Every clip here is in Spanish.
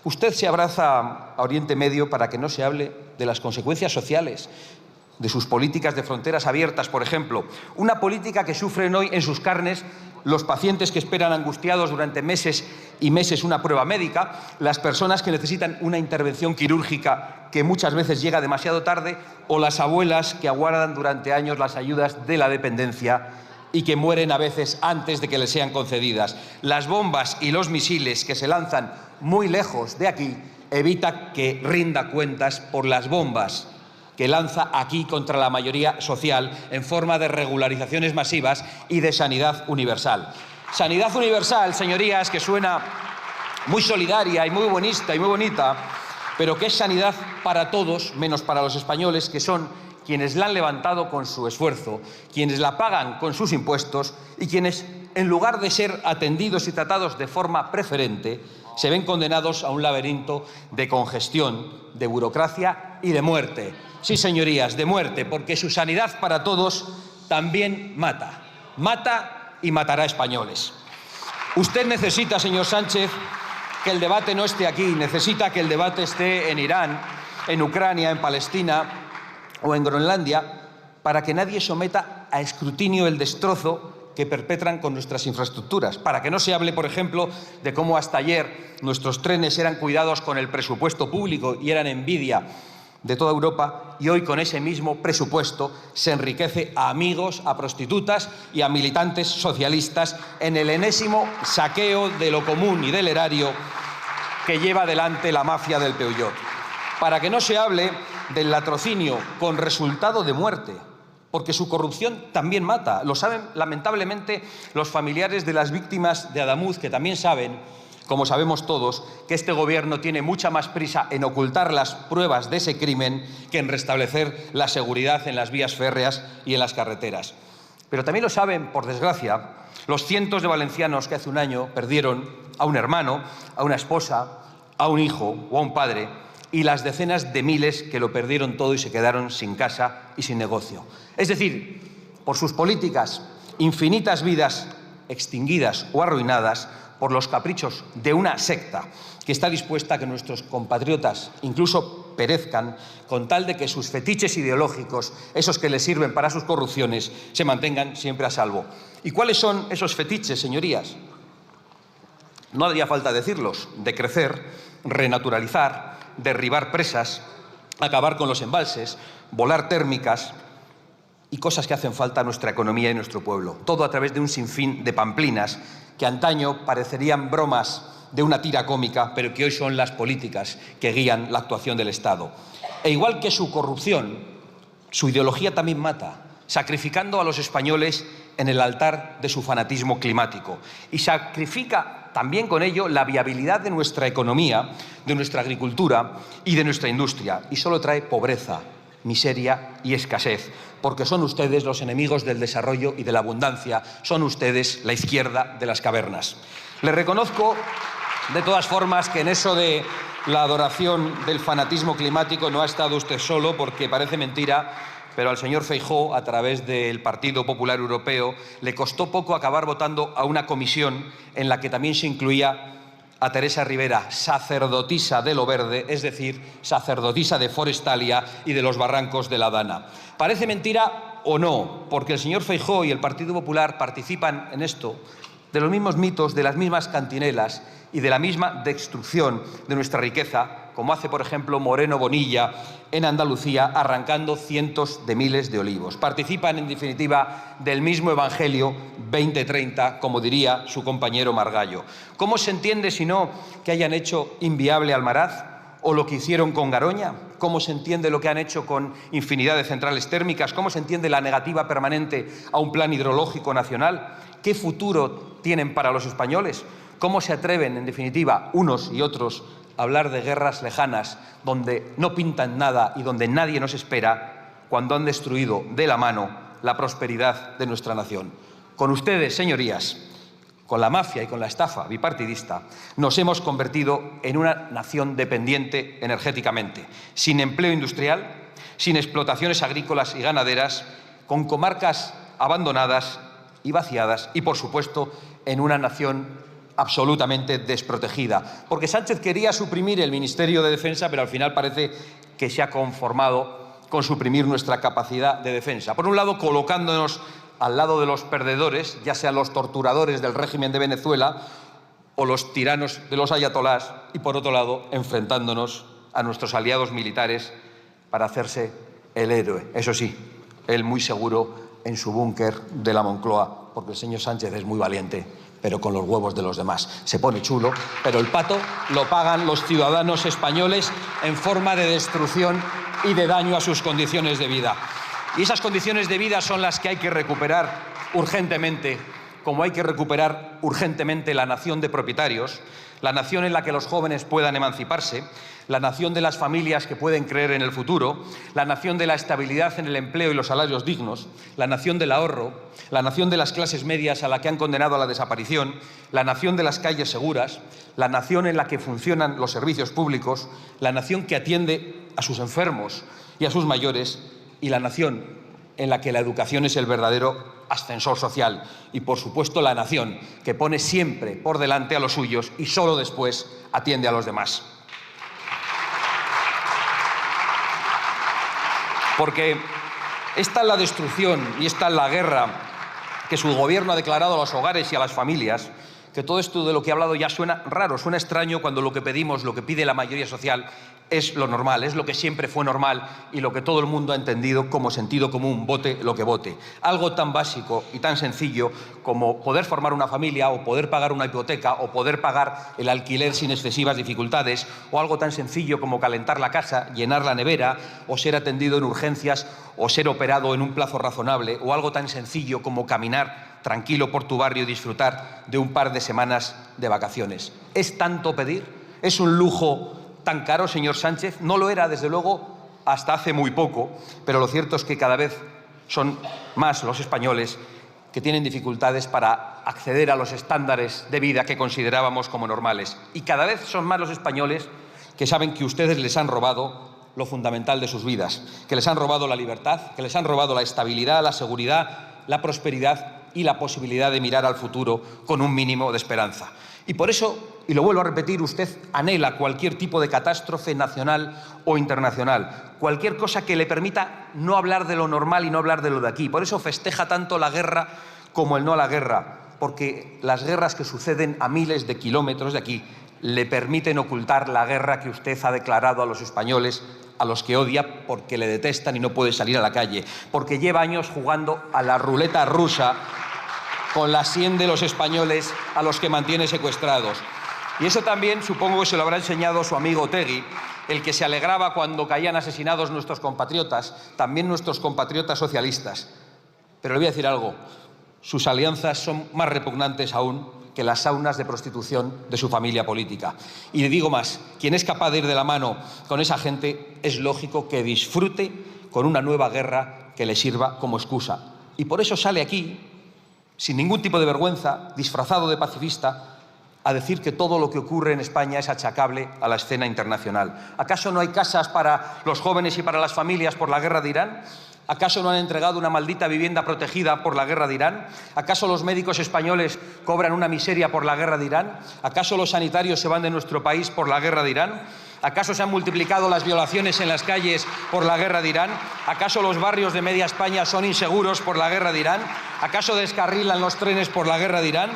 Usted se abraza a Oriente Medio para que no se hable de las consecuencias sociales de sus políticas de fronteras abiertas, por ejemplo. Una política que sufren hoy en sus carnes los pacientes que esperan angustiados durante meses y meses una prueba médica, las personas que necesitan una intervención quirúrgica que muchas veces llega demasiado tarde, o las abuelas que aguardan durante años las ayudas de la dependencia y que mueren a veces antes de que les sean concedidas. Las bombas y los misiles que se lanzan muy lejos de aquí evitan que rinda cuentas por las bombas que lanza aquí contra la mayoría social en forma de regularizaciones masivas y de sanidad universal. Sanidad universal, señorías, que suena muy solidaria y muy buenista y muy bonita, pero que es sanidad para todos, menos para los españoles, que son quienes la han levantado con su esfuerzo, quienes la pagan con sus impuestos y quienes, en lugar de ser atendidos y tratados de forma preferente, se ven condenados a un laberinto de congestión, de burocracia y de muerte. Sí, señorías, de muerte, porque su sanidad para todos también mata. Mata y matará españoles. Usted necesita, señor Sánchez, que el debate no esté aquí, necesita que el debate esté en Irán, en Ucrania, en Palestina o en Groenlandia, para que nadie someta a escrutinio el destrozo que perpetran con nuestras infraestructuras, para que no se hable, por ejemplo, de cómo hasta ayer nuestros trenes eran cuidados con el presupuesto público y eran envidia de toda Europa, y hoy con ese mismo presupuesto se enriquece a amigos, a prostitutas y a militantes socialistas en el enésimo saqueo de lo común y del erario que lleva adelante la mafia del Peugeot. Para que no se hable del latrocinio con resultado de muerte, porque su corrupción también mata. Lo saben, lamentablemente, los familiares de las víctimas de Adamuz, que también saben, como sabemos todos, que este Gobierno tiene mucha más prisa en ocultar las pruebas de ese crimen que en restablecer la seguridad en las vías férreas y en las carreteras. Pero también lo saben, por desgracia, los cientos de valencianos que hace un año perdieron a un hermano, a una esposa, a un hijo o a un padre, y las decenas de miles que lo perdieron todo y se quedaron sin casa y sin negocio. Es decir, por sus políticas, infinitas vidas extinguidas o arruinadas por los caprichos de una secta que está dispuesta a que nuestros compatriotas incluso perezcan con tal de que sus fetiches ideológicos, esos que les sirven para sus corrupciones, se mantengan siempre a salvo. ¿Y cuáles son esos fetiches, señorías? No haría falta decirlos: decrecer, renaturalizar, derribar presas, acabar con los embalses, volar térmicas y cosas que hacen falta a nuestra economía y nuestro pueblo. Todo a través de un sinfín de pamplinas que antaño parecerían bromas de una tira cómica, pero que hoy son las políticas que guían la actuación del Estado. E igual que su corrupción, su ideología también mata, sacrificando a los españoles en el altar de su fanatismo climático. Y sacrifica también con ello la viabilidad de nuestra economía, de nuestra agricultura y de nuestra industria. Y solo trae pobreza, miseria y escasez, porque son ustedes los enemigos del desarrollo y de la abundancia, son ustedes la izquierda de las cavernas. Les reconozco, de todas formas, que en eso de la adoración del fanatismo climático no ha estado usted solo, porque parece mentira, pero al señor Feijóo, a través del Partido Popular Europeo, le costó poco acabar votando a una comisión en la que también se incluía a Teresa Rivera, sacerdotisa de lo verde, es decir, sacerdotisa de Forestalia y de los barrancos de la Dana. Parece mentira o no, porque el señor Feijóo y el Partido Popular participan en esto de los mismos mitos, de las mismas cantinelas y de la misma destrucción de nuestra riqueza, como hace, por ejemplo, Moreno Bonilla en Andalucía, arrancando cientos de miles de olivos. Participan, en definitiva, del mismo Evangelio 2030, como diría su compañero Margallo. ¿Cómo se entiende, si no, que hayan hecho inviable Almaraz o lo que hicieron con Garoña? ¿Cómo se entiende lo que han hecho con infinidad de centrales térmicas? ¿Cómo se entiende la negativa permanente a un plan hidrológico nacional? ¿Qué futuro tienen para los españoles? ¿Cómo se atreven, en definitiva, unos y otros a hablar de guerras lejanas donde no pintan nada y donde nadie nos espera, cuando han destruido de la mano la prosperidad de nuestra nación? Con ustedes, señorías, con la mafia y con la estafa bipartidista, nos hemos convertido en una nación dependiente energéticamente, sin empleo industrial, sin explotaciones agrícolas y ganaderas, con comarcas abandonadas y vaciadas y, por supuesto, en una nación absolutamente desprotegida. Porque Sánchez quería suprimir el Ministerio de Defensa, pero al final parece que se ha conformado con suprimir nuestra capacidad de defensa. Por un lado, colocándonos al lado de los perdedores, ya sean los torturadores del régimen de Venezuela o los tiranos de los ayatolás, y por otro lado, enfrentándonos a nuestros aliados militares para hacerse el héroe. Eso sí, él muy seguro en su búnker de la Moncloa, porque el señor Sánchez es muy valiente, pero con los huevos de los demás. Se pone chulo, pero el pato lo pagan los ciudadanos españoles en forma de destrucción y de daño a sus condiciones de vida. Y esas condiciones de vida son las que hay que recuperar urgentemente, como hay que recuperar urgentemente la nación de propietarios, la nación en la que los jóvenes puedan emanciparse, la nación de las familias que pueden creer en el futuro, la nación de la estabilidad en el empleo y los salarios dignos, la nación del ahorro, la nación de las clases medias a la que han condenado a la desaparición, la nación de las calles seguras, la nación en la que funcionan los servicios públicos, la nación que atiende a sus enfermos y a sus mayores, y la nación en la que la educación es el verdadero ascensor social, y por supuesto la nación que pone siempre por delante a los suyos y solo después atiende a los demás. Porque esta es la destrucción y esta es la guerra que su gobierno ha declarado a los hogares y a las familias, que todo esto de lo que he hablado ya suena raro, suena extraño cuando lo que pedimos, lo que pide la mayoría social es lo normal, es lo que siempre fue normal y lo que todo el mundo ha entendido como sentido común, vote lo que vote. Algo tan básico y tan sencillo como poder formar una familia o poder pagar una hipoteca o poder pagar el alquiler sin excesivas dificultades, o algo tan sencillo como calentar la casa, llenar la nevera o ser atendido en urgencias o ser operado en un plazo razonable, o algo tan sencillo como caminar tranquilo por tu barrio y disfrutar de un par de semanas de vacaciones. ¿Es tanto pedir? ¿Es un lujo tan caro, señor Sánchez? No lo era, desde luego, hasta hace muy poco, pero lo cierto es que cada vez son más los españoles que tienen dificultades para acceder a los estándares de vida que considerábamos como normales. Y cada vez son más los españoles que saben que ustedes les han robado lo fundamental de sus vidas, que les han robado la libertad, que les han robado la estabilidad, la seguridad, la prosperidad y la posibilidad de mirar al futuro con un mínimo de esperanza. Y por eso, y lo vuelvo a repetir, usted anhela cualquier tipo de catástrofe nacional o internacional, cualquier cosa que le permita no hablar de lo normal y no hablar de lo de aquí. Por eso festeja tanto la guerra como el no a la guerra, porque las guerras que suceden a miles de kilómetros de aquí le permiten ocultar la guerra que usted ha declarado a los españoles, a los que odia porque le detestan y no puede salir a la calle, porque lleva años jugando a la ruleta rusa con la sien de los españoles a los que mantiene secuestrados. Y eso también supongo que se lo habrá enseñado su amigo Otegi, el que se alegraba cuando caían asesinados nuestros compatriotas, también nuestros compatriotas socialistas. Pero le voy a decir algo, sus alianzas son más repugnantes aún que las saunas de prostitución de su familia política. Y le digo más, quien es capaz de ir de la mano con esa gente es lógico que disfrute con una nueva guerra que le sirva como excusa. Y por eso sale aquí, sin ningún tipo de vergüenza, disfrazado de pacifista, a decir que todo lo que ocurre en España es achacable a la escena internacional. ¿Acaso no hay casas para los jóvenes y para las familias por la guerra de Irán? ¿Acaso no han entregado una maldita vivienda protegida por la guerra de Irán? ¿Acaso los médicos españoles cobran una miseria por la guerra de Irán? ¿Acaso los sanitarios se van de nuestro país por la guerra de Irán? ¿Acaso se han multiplicado las violaciones en las calles por la guerra de Irán? ¿Acaso los barrios de media España son inseguros por la guerra de Irán? ¿Acaso descarrilan los trenes por la guerra de Irán?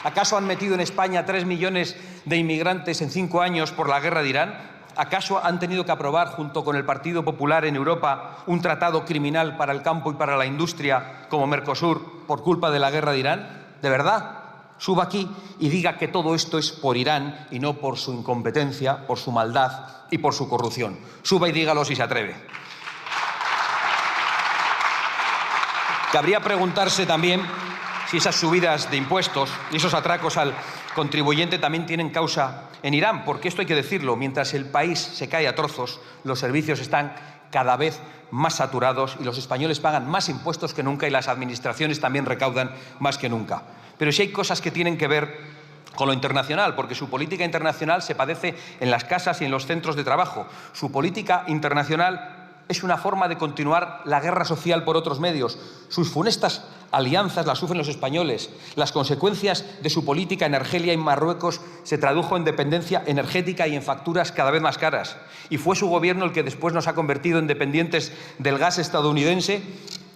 ¿Acaso han metido en España 3 millones de inmigrantes en 5 años por la guerra de Irán? ¿Acaso han tenido que aprobar, junto con el Partido Popular en Europa, un tratado criminal para el campo y para la industria como Mercosur por culpa de la guerra de Irán? ¿De verdad? Suba aquí y diga que todo esto es por Irán y no por su incompetencia, por su maldad y por su corrupción. Suba y dígalo si se atreve. Cabría preguntarse también si esas subidas de impuestos y esos atracos al contribuyente también tienen causa en Irán, porque esto hay que decirlo, mientras el país se cae a trozos, los servicios están cada vez más saturados y los españoles pagan más impuestos que nunca y las administraciones también recaudan más que nunca. Pero sí hay cosas que tienen que ver con lo internacional, porque su política internacional se padece en las casas y en los centros de trabajo. Su política internacional es una forma de continuar la guerra social por otros medios. Sus funestas alianzas las sufren los españoles. Las consecuencias de su política en Argelia y Marruecos se tradujo en dependencia energética y en facturas cada vez más caras. Y fue su gobierno el que después nos ha convertido en dependientes del gas estadounidense,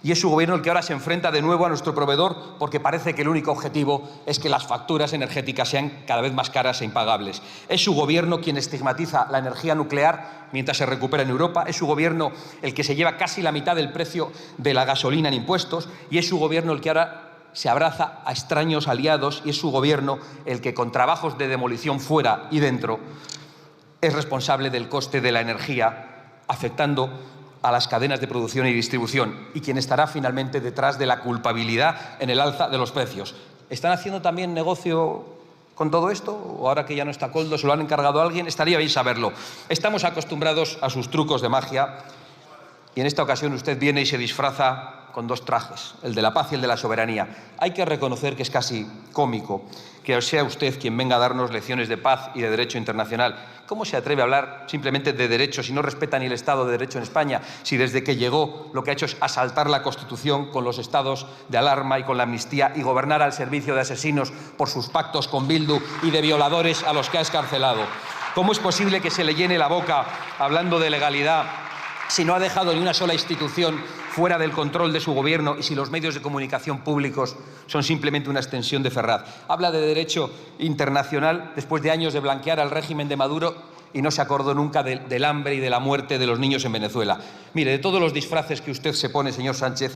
y es su gobierno el que ahora se enfrenta de nuevo a nuestro proveedor, porque parece que el único objetivo es que las facturas energéticas sean cada vez más caras e impagables. Es su gobierno quien estigmatiza la energía nuclear mientras se recupera en Europa. Es su gobierno el que se lleva casi la mitad del precio de la gasolina en impuestos, y es su gobierno el que ahora se abraza a extraños aliados, y es su gobierno el que, con trabajos de demolición fuera y dentro, es responsable del coste de la energía, afectando a las cadenas de producción y distribución, y quien estará finalmente detrás de la culpabilidad en el alza de los precios. ¿Están haciendo también negocio con todo esto? ¿O ahora que ya no está Koldo, se lo han encargado a alguien? Estaría bien saberlo. Estamos acostumbrados a sus trucos de magia, y en esta ocasión usted viene y se disfraza con dos trajes, el de la paz y el de la soberanía. Hay que reconocer que es casi cómico que sea usted quien venga a darnos lecciones de paz y de derecho internacional. ¿Cómo se atreve a hablar simplemente de derecho si no respeta ni el Estado de Derecho en España? Si desde que llegó lo que ha hecho es asaltar la Constitución con los estados de alarma y con la amnistía, y gobernar al servicio de asesinos por sus pactos con Bildu y de violadores a los que ha excarcelado. ¿Cómo es posible que se le llene la boca hablando de legalidad si no ha dejado ni una sola institución fuera del control de su gobierno, y si los medios de comunicación públicos son simplemente una extensión de Ferraz? Habla de derecho internacional después de años de blanquear al régimen de Maduro, y no se acordó nunca del hambre y de la muerte de los niños en Venezuela. Mire, de todos los disfraces que usted se pone, señor Sánchez,